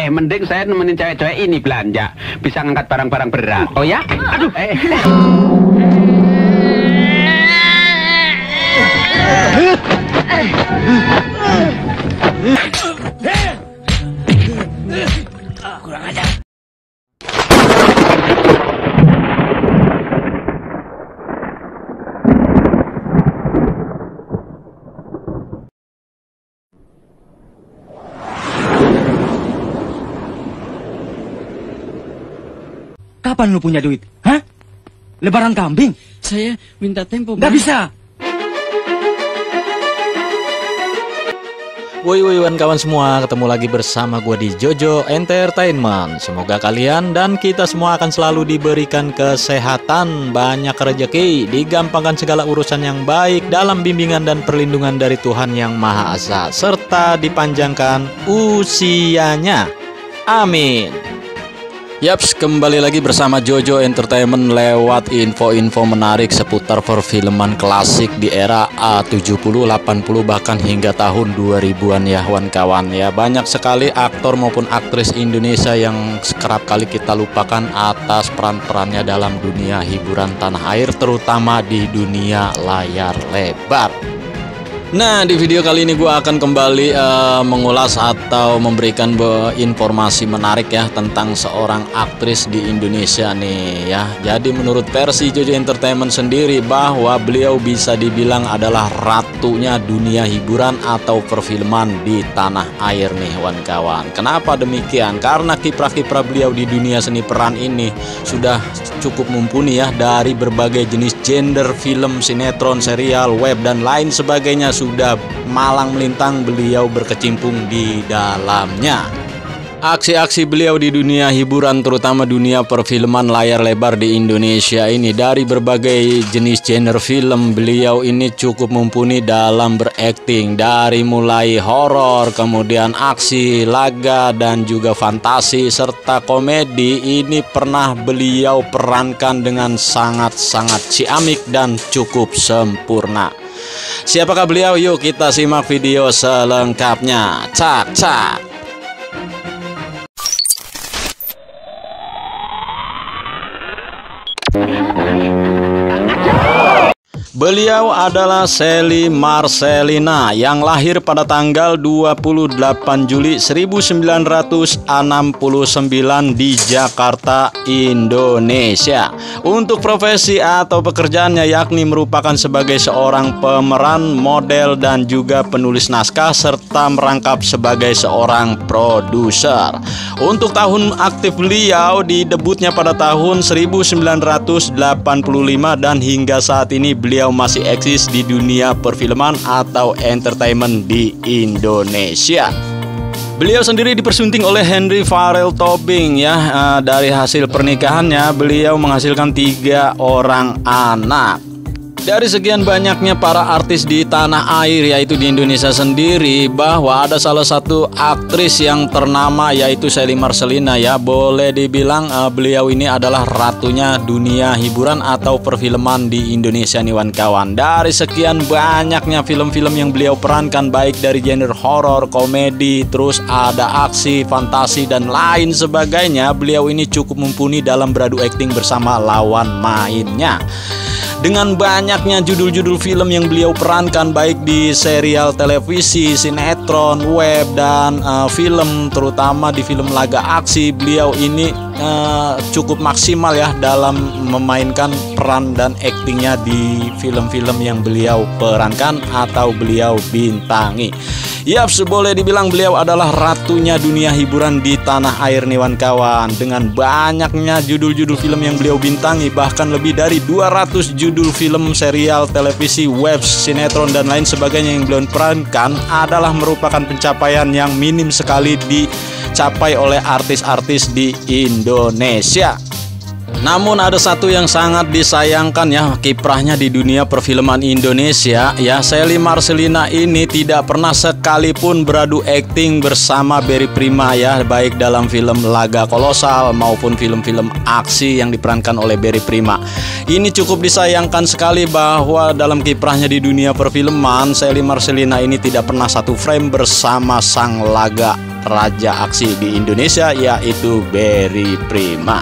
Mending saya nemenin cewek-cewek ini belanja, bisa ngangkat barang-barang berat. Oh ya? Aduh. Kurang ajar. Kapan lu punya duit? Hah? Lebaran kambing? Saya minta tempo, Nggak bisa. Woi kawan semua, ketemu lagi bersama gua di Jojo Entertainment. Semoga kalian dan kita semua akan selalu diberikan kesehatan, banyak rezeki, digampangkan segala urusan yang baik dalam bimbingan dan perlindungan dari Tuhan Yang Maha Esa, serta dipanjangkan usianya. Amin. Yaps, kembali lagi bersama Jojo Entertainment lewat info-info menarik seputar perfilman klasik di era A70, 80 bahkan hingga tahun 2000-an ya kawan-kawan ya. Banyak sekali aktor maupun aktris Indonesia yang kerap kali kita lupakan atas peran-perannya dalam dunia hiburan tanah air, terutama di dunia layar lebar. Nah, di video kali ini gue akan kembali mengulas atau memberikan informasi menarik ya tentang seorang aktris di Indonesia nih ya. Jadi menurut versi Jojo Entertainment sendiri bahwa beliau bisa dibilang adalah ratunya dunia hiburan atau perfilman di tanah air nih kawan-kawan. Kenapa demikian? Karena kiprah-kiprah beliau di dunia seni peran ini sudah cukup mumpuni ya, dari berbagai jenis genre film, sinetron, serial, web dan lain sebagainya. Sudah malang melintang beliau berkecimpung di dalamnya. Aksi-aksi beliau di dunia hiburan, terutama dunia perfilman layar lebar di Indonesia ini, dari berbagai jenis genre film, beliau ini cukup mumpuni dalam berakting. Dari mulai horor, kemudian aksi, laga, dan juga fantasi, serta komedi, ini pernah beliau perankan dengan sangat-sangat ciamik dan cukup sempurna. Siapakah beliau? Yuk kita simak video selengkapnya. Cak. Beliau adalah Shelly Marcelina yang lahir pada tanggal 28 Juli 1969 di Jakarta, Indonesia. Untuk profesi atau pekerjaannya yakni merupakan sebagai seorang pemeran, model, dan juga penulis naskah, serta merangkap sebagai seorang produser. Untuk tahun aktif beliau, didebutnya pada tahun 1985 dan hingga saat ini beliau masih eksis di dunia perfilman atau entertainment di Indonesia. Beliau sendiri dipersunting oleh Henry Farrell Tobing ya. Dari hasil pernikahannya beliau menghasilkan 3 orang anak. Dari sekian banyaknya para artis di tanah air, yaitu di Indonesia sendiri, bahwa ada salah satu aktris yang ternama, yaitu Shelly Marcelina ya. Boleh dibilang beliau ini adalah ratunya dunia hiburan atau perfilman di Indonesia nih kawan. Dari sekian banyaknya film-film yang beliau perankan, baik dari genre horor, komedi, terus ada aksi, fantasi, dan lain sebagainya, beliau ini cukup mumpuni dalam beradu akting bersama lawan mainnya. Dengan banyaknya judul-judul film yang beliau perankan, baik di serial televisi, sinetron, web, dan film, terutama di film laga aksi, beliau ini cukup maksimal ya dalam memainkan peran dan aktingnya di film-film yang beliau perankan atau beliau bintangi. Yaps, boleh dibilang beliau adalah ratunya dunia hiburan di tanah air nih kawan. Dengan banyaknya judul-judul film yang beliau bintangi, bahkan lebih dari 200 judul film, serial, televisi, web, sinetron, dan lain sebagainya yang beliau perankan, adalah merupakan pencapaian yang minim sekali dicapai oleh artis-artis di Indonesia. Namun ada satu yang sangat disayangkan ya, kiprahnya di dunia perfilman Indonesia ya. Shelly Marcelina ini tidak pernah sekalipun beradu akting bersama Berry Prima ya, baik dalam film Laga Kolosal maupun film-film aksi yang diperankan oleh Berry Prima. Ini cukup disayangkan sekali bahwa dalam kiprahnya di dunia perfilman, Shelly Marcelina ini tidak pernah satu frame bersama sang laga raja aksi di Indonesia, yaitu Barry Prima.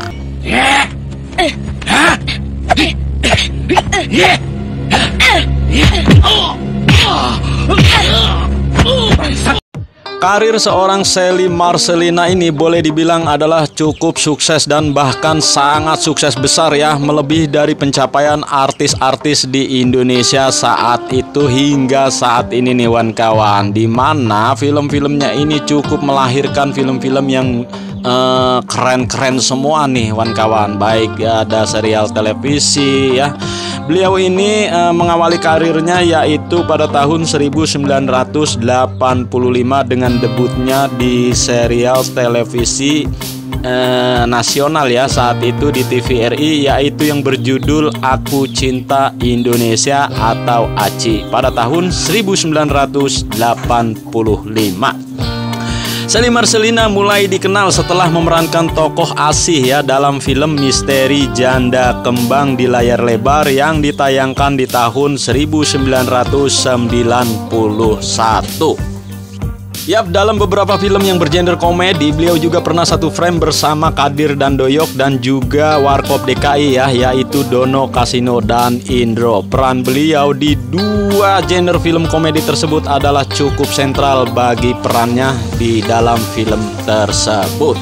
Karir seorang Shelly Marcelina ini boleh dibilang adalah cukup sukses dan bahkan sangat sukses besar ya, melebihi dari pencapaian artis-artis di Indonesia saat itu hingga saat ini nih kawan, di mana film-filmnya ini cukup melahirkan film-film yang keren-keren semua nih kawan, baik ya, ada serial televisi ya. Beliau ini mengawali karirnya yaitu pada tahun 1985 dengan debutnya di serial televisi nasional ya saat itu di TVRI, yaitu yang berjudul Aku Cinta Indonesia atau ACI pada tahun 1985. Shelly Marcelina mulai dikenal setelah memerankan tokoh Asih ya dalam film misteri Janda Kembang di layar lebar yang ditayangkan di tahun 1991. Yap, dalam beberapa film yang bergenre komedi, beliau juga pernah satu frame bersama Kadir dan Doyok dan juga Warkop DKI ya, yaitu Dono Kasino dan Indro. Peran beliau di dua genre film komedi tersebut adalah cukup sentral bagi perannya di dalam film tersebut.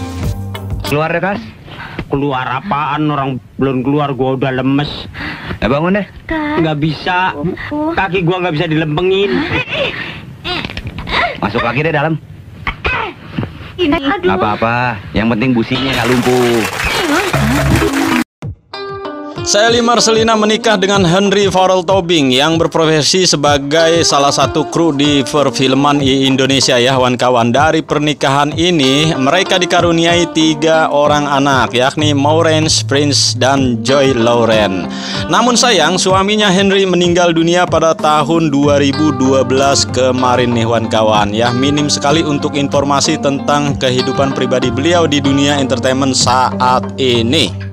Keluar deh, Kas. Keluar apaan? Orang belum keluar gua udah lemes. Ya bangun deh. Nggak bisa. Kaki gua nggak bisa dilempengin. Masuk lagi deh dalam. Aduh. Nggak apa-apa, yang penting businya nggak lumpuh. Shelly Marcelina menikah dengan Henry Farrell Tobing yang berprofesi sebagai salah satu kru di perfilman Indonesia ya kawan. Dari pernikahan ini mereka dikaruniai 3 orang anak, yakni Maureen, Prince, dan Joy Lauren. Namun sayang suaminya Henry meninggal dunia pada tahun 2012 kemarin nih kawan ya. Minim sekali untuk informasi tentang kehidupan pribadi beliau di dunia entertainment saat ini.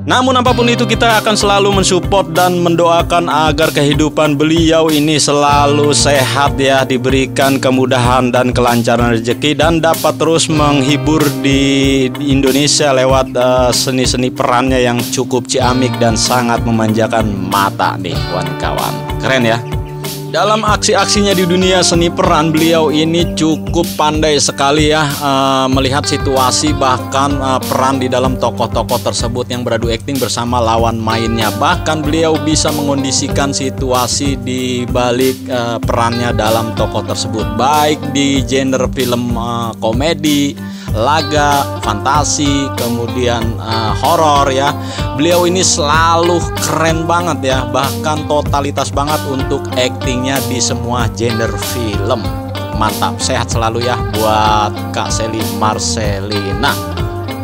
Namun apapun itu, kita akan selalu mensupport dan mendoakan agar kehidupan beliau ini selalu sehat ya, diberikan kemudahan dan kelancaran rezeki, dan dapat terus menghibur di Indonesia lewat seni-seni perannya yang cukup ciamik dan sangat memanjakan mata nih kawan. Keren ya. Dalam aksi-aksinya di dunia seni peran, beliau ini cukup pandai sekali ya melihat situasi, bahkan peran di dalam tokoh-tokoh tersebut yang beradu akting bersama lawan mainnya. Bahkan beliau bisa mengondisikan situasi di balik perannya dalam tokoh tersebut, baik di genre film komedi, laga, fantasi, kemudian horor ya. Beliau ini selalu keren banget ya, bahkan totalitas banget untuk aktingnya di semua genre film. Mantap, sehat selalu ya buat Kak Shelly Marcelina.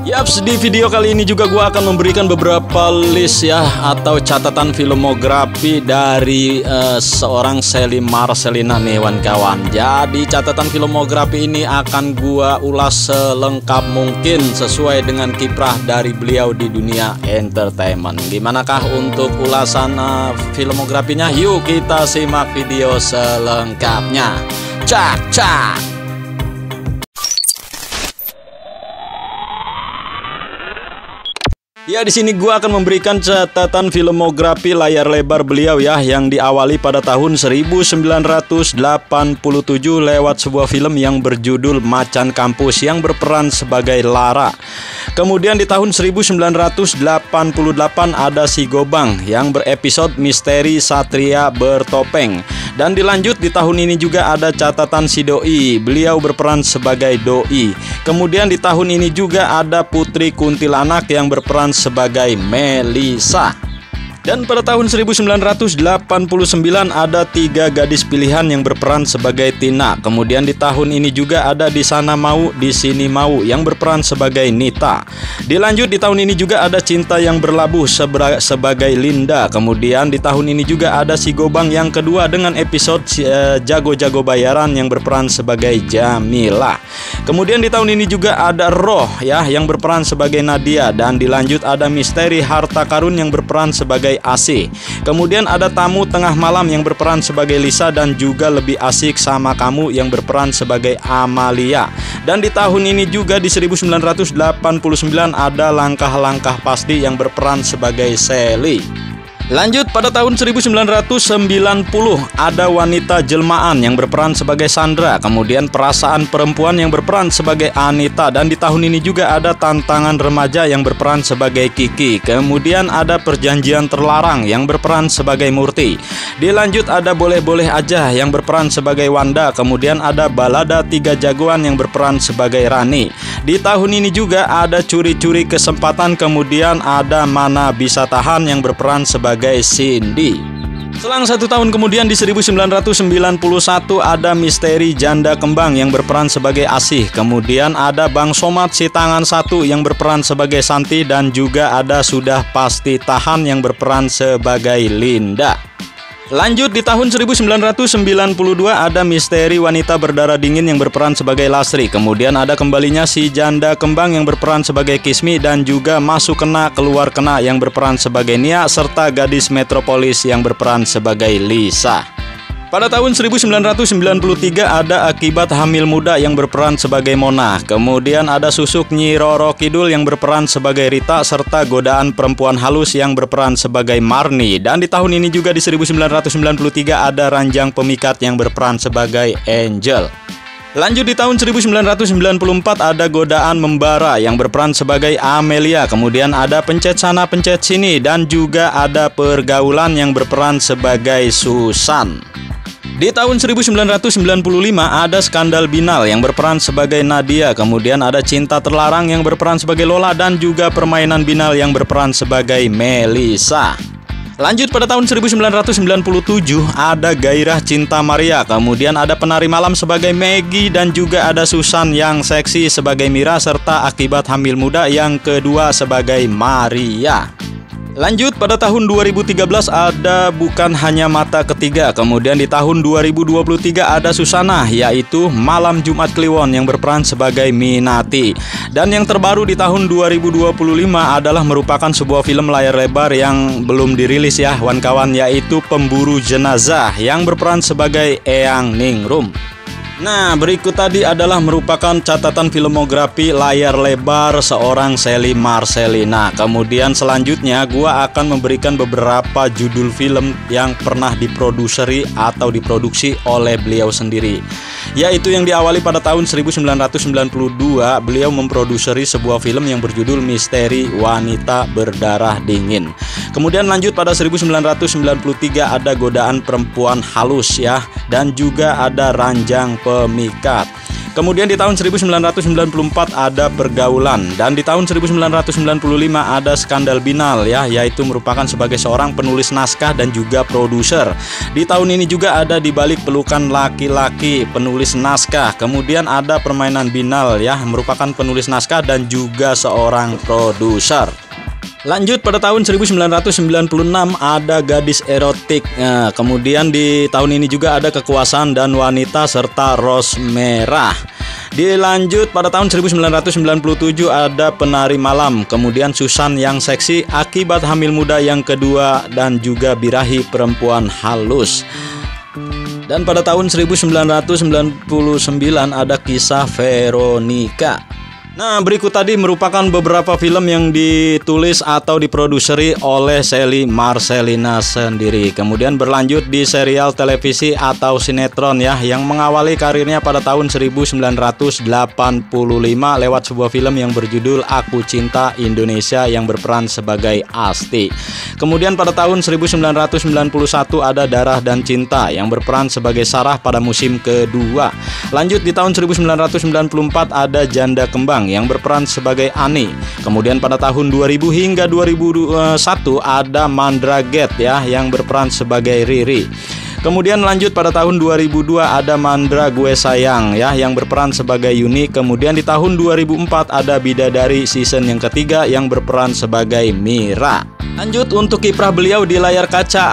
Yaps, di video kali ini juga gue akan memberikan beberapa list ya atau catatan filmografi dari seorang Shelly Marcelina nih kawan. Jadi catatan filmografi ini akan gue ulas selengkap mungkin sesuai dengan kiprah dari beliau di dunia entertainment. Gimanakah untuk ulasan filmografinya? Yuk kita simak video selengkapnya. Cak. Ya, di sini gua akan memberikan catatan filmografi layar lebar beliau ya, yang diawali pada tahun 1987 lewat sebuah film yang berjudul Macan Kampus yang berperan sebagai Lara. Kemudian di tahun 1988 ada Si Gobang yang berepisode Misteri Satria Bertopeng. Dan dilanjut di tahun ini juga ada catatan Si Doi, beliau berperan sebagai Doi. Kemudian di tahun ini juga ada Putri Kuntilanak yang berperan sebagai Melisa. Dan pada tahun 1989 ada 3 gadis pilihan yang berperan sebagai Tina. Kemudian di tahun ini juga ada Di Sana Mau, Di Sini Mau yang berperan sebagai Nita. Dilanjut di tahun ini juga ada Cinta Yang Berlabuh sebagai Linda. Kemudian di tahun ini juga ada Si Gobang yang kedua dengan episode Jago-Jago Bayaran yang berperan sebagai Jamila. Kemudian di tahun ini juga ada Roh ya yang berperan sebagai Nadia. Dan dilanjut ada Misteri Harta Karun yang berperan sebagai sebagai Asih. Kemudian ada Tamu Tengah Malam yang berperan sebagai Lisa dan juga Lebih Asik Sama Kamu yang berperan sebagai Amalia. Dan di tahun ini juga di 1989 ada Langkah-Langkah Pasti yang berperan sebagai Sally. Lanjut pada tahun 1990 ada Wanita Jelmaan yang berperan sebagai Sandra, kemudian Perasaan Perempuan yang berperan sebagai Anita, dan di tahun ini juga ada Tantangan Remaja yang berperan sebagai Kiki, kemudian ada Perjanjian Terlarang yang berperan sebagai Murti. Dilanjut ada Boleh-Boleh Aja yang berperan sebagai Wanda, kemudian ada Balada Tiga Jagoan yang berperan sebagai Rani. Di tahun ini juga ada Curi-Curi Kesempatan, kemudian ada Mana Bisa Tahan yang berperan sebagai Cindy. Selang 1 tahun kemudian di 1991 ada Misteri Janda Kembang yang berperan sebagai Asih. Kemudian ada Bang Somad Si Tangan Satu yang berperan sebagai Santi, dan juga ada Sudah Pasti Tahan yang berperan sebagai Linda. Lanjut di tahun 1992 ada Misteri Wanita Berdarah Dingin yang berperan sebagai Lasri. Kemudian ada Kembalinya Si Janda Kembang yang berperan sebagai Kismi, dan juga Masuk Kena Keluar Kena yang berperan sebagai Nia, serta Gadis Metropolis yang berperan sebagai Lisa. Pada tahun 1993 ada Akibat Hamil Muda yang berperan sebagai Mona. Kemudian ada Susuk Nyi Roro Kidul yang berperan sebagai Rita, serta Godaan Perempuan Halus yang berperan sebagai Marni. Dan di tahun ini juga di 1993 ada Ranjang Pemikat yang berperan sebagai Angel. Lanjut di tahun 1994 ada Godaan Membara yang berperan sebagai Amelia. Kemudian ada Pencet Sana Pencet Sini, dan juga ada Pergaulan yang berperan sebagai Susan. Di tahun 1995 ada Skandal Binal yang berperan sebagai Nadia. Kemudian ada Cinta Terlarang yang berperan sebagai Lola, dan juga Permainan Binal yang berperan sebagai Melisa. Lanjut pada tahun 1997 ada Gairah Cinta Maria. Kemudian ada Penari Malam sebagai Maggie, dan juga ada Susan yang seksi sebagai Mira, serta Akibat Hamil Muda yang kedua sebagai Maria. Lanjut pada tahun 2013 ada Bukan Hanya Mata Ketiga. Kemudian di tahun 2023 ada Susana, yaitu Malam Jumat Kliwon yang berperan sebagai Minati. Dan yang terbaru di tahun 2025 adalah merupakan sebuah film layar lebar yang belum dirilis ya kawan-kawan, yaitu Pemburu Jenazah yang berperan sebagai Eyang Ningrum. Nah, berikut tadi adalah merupakan catatan filmografi layar lebar seorang Sally Marcelina. Kemudian selanjutnya gua akan memberikan beberapa judul film yang pernah diproduseri atau diproduksi oleh beliau sendiri. Yaitu yang diawali pada tahun 1992, beliau memproduksi sebuah film yang berjudul Misteri Wanita Berdarah Dingin. Kemudian lanjut pada 1993 ada Godaan Perempuan Halus ya, dan juga ada Ranjang Pemikat. Kemudian di tahun 1994 ada Pergaulan, dan di tahun 1995 ada Skandal Binal ya, yaitu merupakan sebagai seorang penulis naskah dan juga produser. Di tahun ini juga ada Di Balik Pelukan Laki-Laki, penulis naskah. Kemudian ada Permainan Binal ya, merupakan penulis naskah dan juga seorang produser. Lanjut pada tahun 1996 ada Gadis Erotik. Nah, kemudian di tahun ini juga ada Kekuasaan dan Wanita serta Ros Merah. Dilanjut pada tahun 1997 ada Penari Malam, kemudian Susan yang Seksi, Akibat Hamil Muda yang kedua, dan juga Birahi Perempuan Halus. Dan pada tahun 1999 ada Kisah Veronica. Nah, berikut tadi merupakan beberapa film yang ditulis atau diproduseri oleh Sally Marcelina sendiri. Kemudian berlanjut di serial televisi atau sinetron ya, yang mengawali karirnya pada tahun 1985 lewat sebuah film yang berjudul Aku Cinta Indonesia yang berperan sebagai Asti. Kemudian pada tahun 1991 ada Darah dan Cinta yang berperan sebagai Sarah pada musim kedua. Lanjut di tahun 1994 ada Janda Kembang yang berperan sebagai Ani. Kemudian pada tahun 2000 hingga 2001 ada Mandraget ya, yang berperan sebagai Riri. Kemudian lanjut pada tahun 2002 ada Mandra Gue Sayang ya, yang berperan sebagai Yuni. Kemudian di tahun 2004 ada Bidadari season yang ketiga yang berperan sebagai Mira. Lanjut untuk kiprah beliau di layar kaca,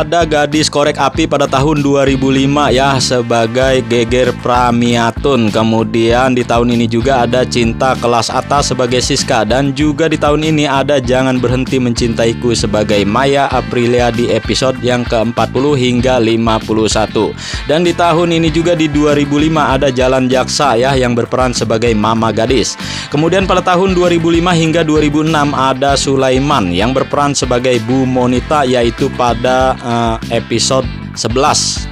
ada Gadis Korek Api pada tahun 2005 ya sebagai Geger Pramiatun. Kemudian di tahun ini juga ada Cinta Kelas Atas sebagai Siska, dan juga di tahun ini ada Jangan Berhenti Mencintaiku sebagai Maya Aprilia di episode yang ke-40 hingga 51. Dan di tahun ini juga di 2005 ada Jalan Jaksa ya yang berperan sebagai Mama Gadis. Kemudian pada tahun 2005 hingga 2006 ada Sulaiman yang berperan sebagai Bu Monita, yaitu pada episode 11.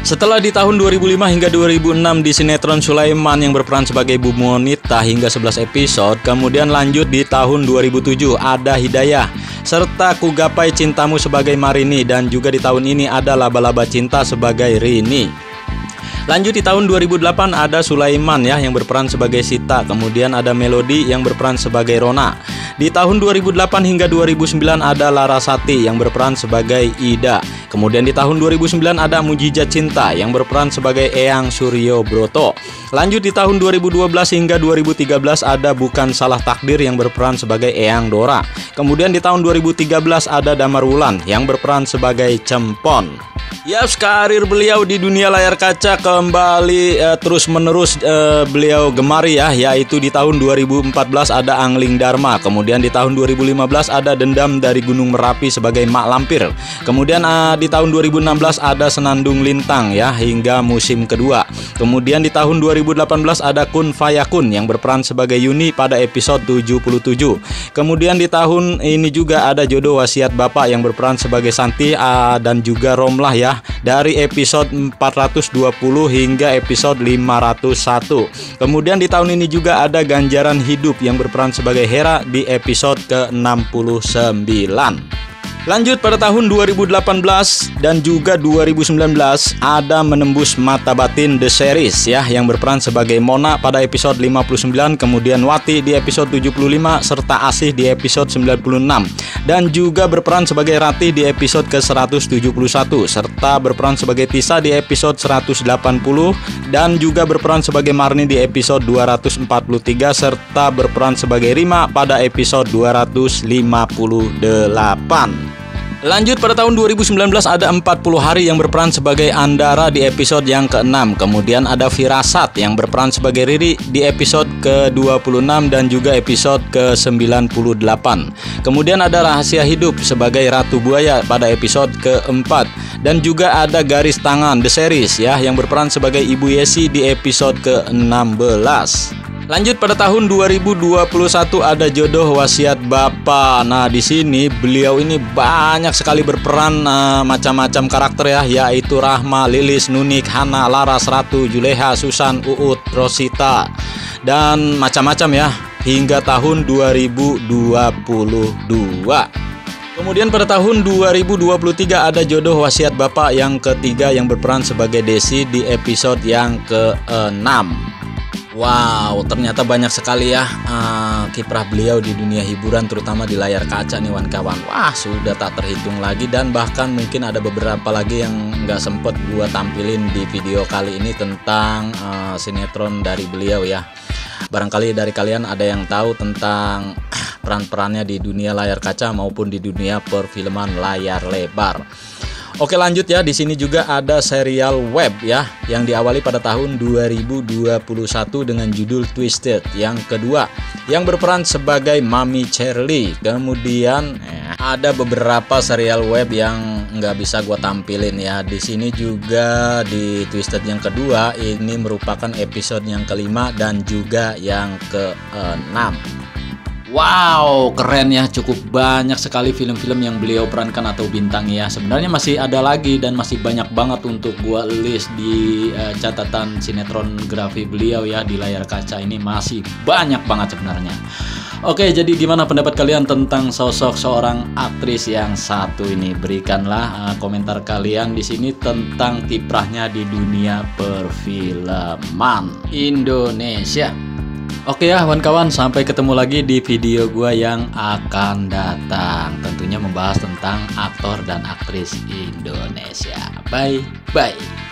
Setelah di tahun 2005 hingga 2006 di sinetron Sulaiman yang berperan sebagai Bu Monita hingga 11 episode, kemudian lanjut di tahun 2007 ada Hidayah serta Ku Gapai Cintamu sebagai Marini, dan juga di tahun ini ada Laba-Laba Cinta sebagai Rini. Lanjut di tahun 2008 ada Sulaiman ya yang berperan sebagai Sita, kemudian ada Melody yang berperan sebagai Rona. Di tahun 2008 hingga 2009 ada Larasati yang berperan sebagai Ida. Kemudian di tahun 2009 ada Mujizat Cinta yang berperan sebagai Eyang Suryo Broto. Lanjut di tahun 2012 hingga 2013 ada Bukan Salah Takdir yang berperan sebagai Eyang Dora. Kemudian di tahun 2013 ada Damar Wulan yang berperan sebagai Cempon. Yes, karir beliau di dunia layar kaca kembali terus menerus beliau gemari ya, yaitu di tahun 2014 ada Angling Dharma, kemudian di tahun 2015 ada Dendam dari Gunung Merapi sebagai Mak Lampir, kemudian di tahun 2016 ada Senandung Lintang ya hingga musim kedua, kemudian di tahun 2018 ada Kun Fayakun yang berperan sebagai Yuni pada episode 77, kemudian di tahun ini juga ada Jodoh Wasiat Bapak yang berperan sebagai Santi dan juga Romlah ya dari episode 420 hingga episode 501. Kemudian di tahun ini juga ada Ganjaran Hidup yang berperan sebagai Hera di episode ke-69. Lanjut pada tahun 2018 dan juga 2019 ada Menembus Mata Batin The Series ya yang berperan sebagai Mona pada episode 59, kemudian Wati di episode 75 serta Asih di episode 96, dan juga berperan sebagai Ratih di episode ke-171 serta berperan sebagai Tisa di episode 180, dan juga berperan sebagai Marni di episode 243 serta berperan sebagai Rima pada episode 258. Lanjut pada tahun 2019 ada 40 Hari yang berperan sebagai Andara di episode yang ke-6. Kemudian ada Firasat yang berperan sebagai Riri di episode ke-26 dan juga episode ke-98. Kemudian ada Rahasia Hidup sebagai Ratu Buaya pada episode ke-4. Dan juga ada Garis Tangan The Series ya yang berperan sebagai Ibu Yesi di episode ke-16. Lanjut pada tahun 2021 ada Jodoh Wasiat Bapak. Nah, di sini beliau ini banyak sekali berperan macam-macam karakter ya, yaitu Rahma, Lilis, Nunik, Hana, Laras, Ratu, Juleha, Susan, Uut, Rosita, dan macam-macam ya hingga tahun 2022. Kemudian pada tahun 2023 ada Jodoh Wasiat Bapak yang ketiga yang berperan sebagai Desi di episode yang ke-6. Wow, ternyata banyak sekali ya kiprah beliau di dunia hiburan, terutama di layar kaca nih kawan. Wah, sudah tak terhitung lagi, dan bahkan mungkin ada beberapa lagi yang nggak sempet gua tampilin di video kali ini tentang sinetron dari beliau ya. Barangkali dari kalian ada yang tahu tentang peran-perannya di dunia layar kaca maupun di dunia perfilman layar lebar. Oke, lanjut ya. Di sini juga ada serial web ya yang diawali pada tahun 2021 dengan judul Twisted yang kedua yang berperan sebagai Mami Cherly. Kemudian ada beberapa serial web yang nggak bisa gua tampilin ya. Di sini juga di Twisted yang kedua ini merupakan episode yang kelima dan juga yang ke-6. Wow, keren ya, cukup banyak sekali film-film yang beliau perankan atau bintangi ya. Sebenarnya masih ada lagi dan masih banyak banget untuk gua list di catatan sinetron grafi beliau ya di layar kaca ini, masih banyak banget sebenarnya. Oke, jadi gimana pendapat kalian tentang sosok seorang aktris yang satu ini? Berikanlah komentar kalian di sini tentang kiprahnya di dunia perfilman Indonesia. Oke ya kawan-kawan, sampai ketemu lagi di video gua yang akan datang. Tentunya membahas tentang aktor dan aktris Indonesia. Bye-bye.